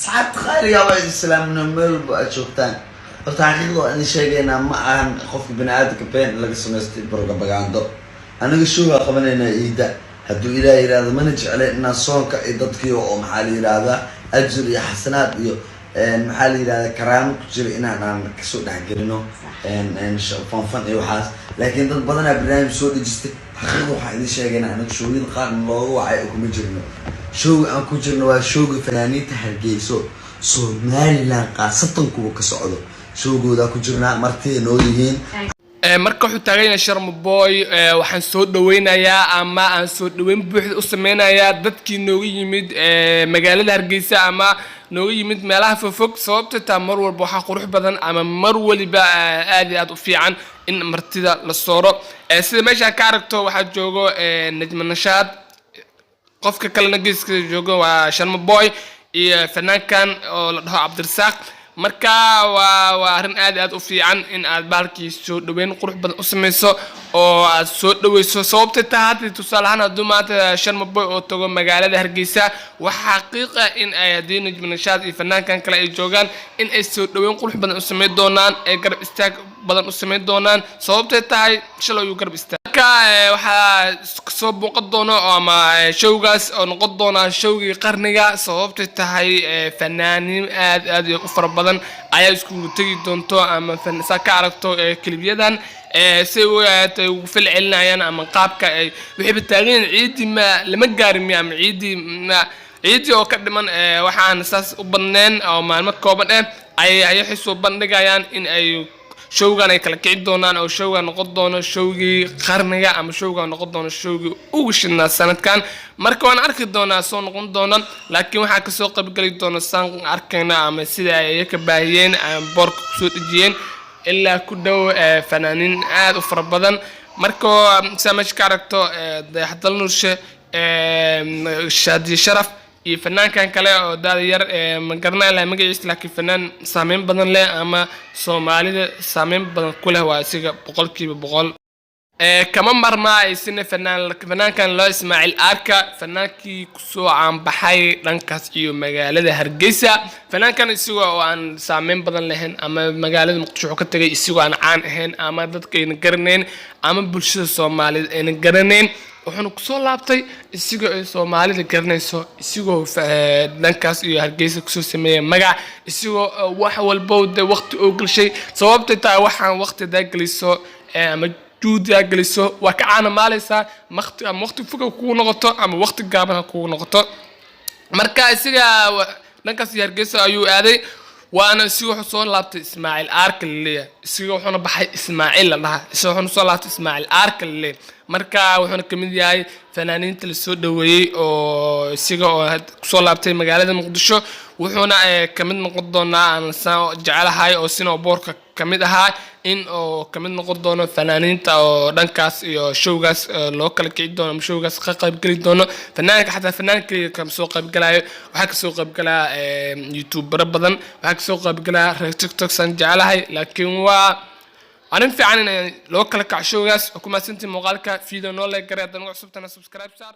صعبت خير يا ولد السلام نمل بأشوفتان وتحقيقه أن شيءنا ما عن خوف بني آدم كبين لقى سمستي برجع بجاندو أنا قشوها قبل إن إيدا هدو إلى هذا ما نجي عليه إن صونك إيدت كيو أو محلي هذا أجر يا حسنات يو محلي هذا كرام كجري إن أنا كسود حقينه إن فن إيو حاس لكن ضد بدنا برنامج سود جست حقيقه حقيقي شيءنا أنا كشوي القارن الله وعيكم يجرنا شو أنا كجرنا وشو فنانين تحرجيسو Somaliland qaasatan kuwa ka socdo showgooda ku jirnaa martii noo yihiin marka wuxuu taagayna Sharma Boy waxaan soo dhaweynayaa ama aan soo dhaweyn buuxda u sameynayaa dadkii nooga yimid magaalada Hargeysa ama nooga yimid meelaha fofog sababta taa mar walba waxa qurux badan ama mar waliba aad u fiican in martida la sooro sida meesha ka aragto waxa joogo Najma Nashaad qofka kale geeska joogo waa Sharma Boy iyo fanaankan oo la dhaho Cabdirasaaq marka waa arin aad u fiican in aad baalkii soo dhaweyn qurux badan u sameyso oo aad soo dhaweyso sababta tahay tusaalahan dumaata Sharma Boy oo tago magaalada Hargeysa waxa xaqiiqa in ay hadii Najma Nashaad iyo fanaankan kale ay joogan in ay soo dhaweyn qurux badan u sameey doonaan ay garab istaag badan u sameey doonaan sababta tahay shalay uu garab istaag waxa soo booqan doono ama showgaas oo noqon doona showgii qarniga sababta tahay fanaanin aad u fara badan ayaa isku tagi doonto ama fansa ka aragto klibiyadan si ay ugu falcelinayaan ama qaabka ay wixii taagan ciidi ma lama gaarin ama ciidi oo ka dhiman waxaan saas u badneen oo maalmo kooban ay xisoo bandhigayaan in ay showgan ay kala kici doonaan oo showgan noqon doono showgii qarniga ama showgan noqon doono showgii ugu shidnaa sanadkan marka waan arki doonaa soo noqon doona laakiin waxa ka soo qayb gali doona san arkayna ama sida ay ka baahiyeen boorka soo dhijiyeen ilaa ku dhow fanaanin aad u fara badan marka samash ka aragto dayaxdal nurshe Shaadi Sharaf iyo fanaankan kale oo daad yar ma garanay la magaciisa laakiin fanaan saameyn badan leh ama Soomaalida saameyn badan ku leh waa isiga 100% kama marma ay sina fanaankan loo Ismaaciil Arka fanaankii ku soo caan baxay dhankaas iyo magaalada Hargeysa fanaankan isagoo aan saameyn badan lahayn ama magaalada Muqdisho ka tagay isagoo aan caan ahayn ama dadka ay garaneen ama bulshada Soomaalida ay garaneen wuxuu ku soo laabtay isigoo ay Soomaalida garanayso isigoo dhankaas iyo Hargeysa ku soo sameeyay magac isigoo wax walba waqti oo galshay sababta taa waxaan waqti daagaliso ama juudiga galiso waa ka caana maalaysa waqti fog ku noqoto ama waqti gaaban ku noqoto marka isiga dhankaas iyo Hargeysa ayuu aaday وانا سيو حصون لابت اسماعيل ارك اللي سيو حنا بحي اسماعيل لها سيو حنا صون لابت اسماعيل ارك اللي marka wuxuu kamid yahay fanaaniinta la soo dhaweeyay oo isiga oo soo laabtay magaalada Muqdisho wuxuuna kamid noqon doonaa aan jecelahay oo sino boorka kamid ahaa in oo kamid noqon doono fanaaniinta oo dhankaas iyo showgaas loo kala kici doono showgaas ka qayb gali doono fanaanka xataa fanaanka ka soo qayb galaayo waxa ka soo qayb galaa YouTuber badan waxa ka soo qayb galaa TikTok san jecelahay laakiin waa أنا في عننا لو كلك عشوغاس وكما سنتي مقالك فيديو نولا قريت نوع سبتنا سبسكرايب صار